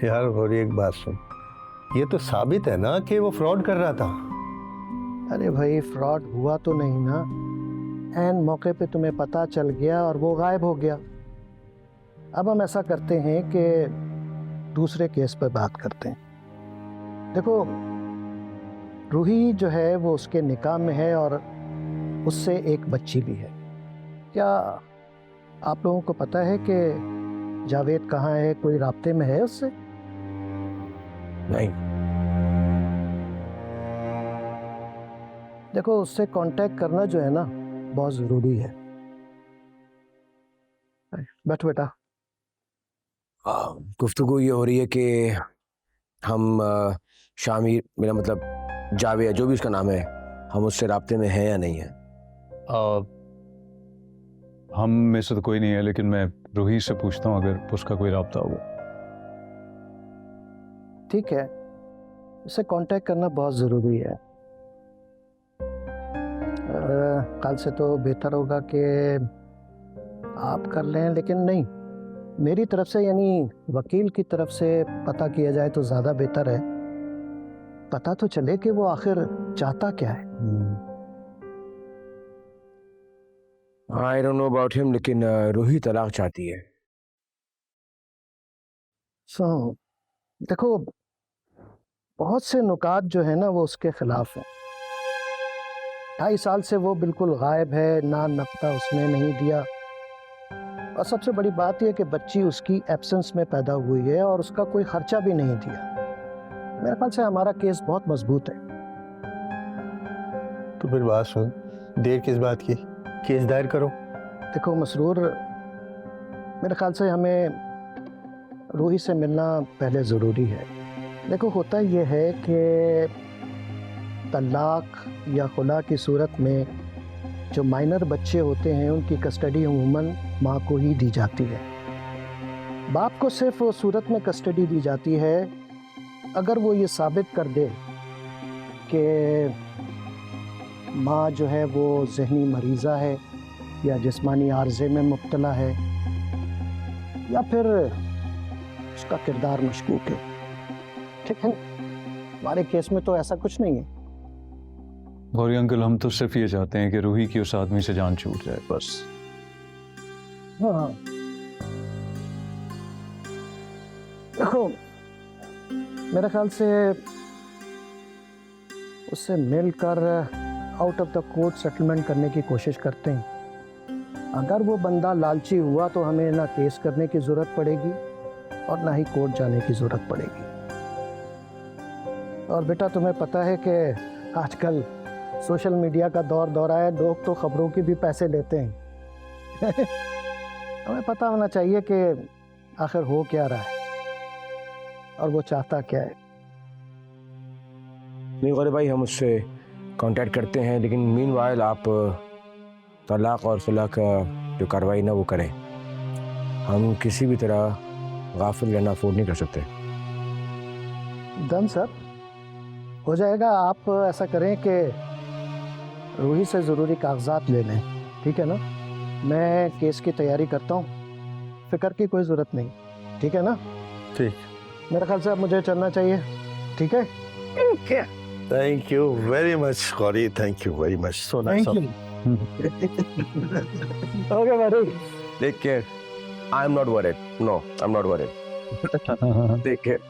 यार गौरी एक बात सुन, ये तो साबित है ना कि वो फ्रॉड कर रहा था। अरे भाई फ्रॉड हुआ तो नहीं ना, एन मौके पे तुम्हें पता चल गया और वो गायब हो गया। अब हम ऐसा करते हैं कि दूसरे केस पर बात करते हैं। देखो रूही जो है वो उसके निकाह में है और उससे एक बच्ची भी है। क्या आप लोगों को पता है कि जावेद कहाँ है, कोई राब्ते में है उससे? नहीं। देखो उससे कांटेक्ट करना जो है ना बहुत ज़रूरी है। बैठो बेटा। गुफ्तगू ये हो रही है कि हम शामिर, मेरा मतलब जावेद, जो भी उसका नाम है, हम उससे राब्ते में हैं या नहीं है। हम में से तो कोई नहीं है, लेकिन मैं रूही से पूछता हूँ अगर उसका कोई राब्ता हो। ठीक है, उससे कांटेक्ट करना बहुत ज़रूरी है। कल से तो बेहतर होगा कि आप कर लें, लेकिन नहीं, मेरी तरफ से यानी वकील की तरफ से पता किया जाए तो ज़्यादा बेहतर है। पता तो चले कि वो आखिर चाहता क्या है। I don't know about him, लेकिन रूही तलाक चाहती है। देखो बहुत से नुकात जो है ना वो उसके खिलाफ है। 2.5 साल से वो बिल्कुल गायब है, ना नक्ता उसने नहीं दिया, और सबसे बड़ी बात यह कि बच्ची उसकी एब्सेंस में पैदा हुई है और उसका कोई खर्चा भी नहीं दिया। मेरे ख्याल से हमारा केस बहुत मजबूत है। तो फिर बात सुन, देर किस बात की, केस दायर करो। देखो मसरूर, मेरे ख्याल से हमें रूही से मिलना पहले ज़रूरी है। देखो होता यह है कि तलाक या खुला की सूरत में जो माइनर बच्चे होते हैं उनकी कस्टडी अमूमन माँ को ही दी जाती है। बाप को सिर्फ वो सूरत में कस्टडी दी जाती है अगर वो ये साबित कर दे कि माँ जो है वो जहनी मरीज़ा है या जिस्मानी आर्जे में मुब्तला है या फिर उसका किरदार मशकूक है। ठीक है, हमारे केस में तो ऐसा कुछ नहीं है। गौरी अंकल, हम तो सिर्फ ये चाहते हैं कि रूही की उस आदमी से जान छूट जाए, बस। हाँ देखो मेरे ख्याल से उससे मिलकर out of the court settlement करने की कोशिश करते हैं। अगर वो बंदा लालची हुआ तो हमें ना केस करने की ज़रूरत पड़ेगी और ना ही कोर्ट जाने की ज़रूरत पड़ेगी। और बेटा तुम्हें पता है कि आजकल सोशल मीडिया का दौर है, लोग तो खबरों के भी पैसे लेते हैं। हमें पता होना चाहिए कि आखिर हो क्या रहा है और वो चाहता क्या है। नहीं गौरी भाई, हम उससे कांटेक्ट करते हैं, लेकिन मीनवाइल आप तलाक और खुला का जो कार्रवाई ना वो करें। हम किसी भी तरह गाफिल रहना अफोर्ड नहीं कर सकते। डन सर, हो जाएगा। आप ऐसा करें कि रूही से ज़रूरी कागजात ले लें, ठीक है ना? मैं केस की तैयारी करता हूँ, फिक्र की कोई ज़रूरत नहीं, ठीक है ना? ठीक, मेरे ख्याल से अब मुझे चलना चाहिए, ठीक है? Thank you very much Gauri, thank you very much, so nice. Okay buddy. Take care. I am not worried. No, I am not worried. Take care.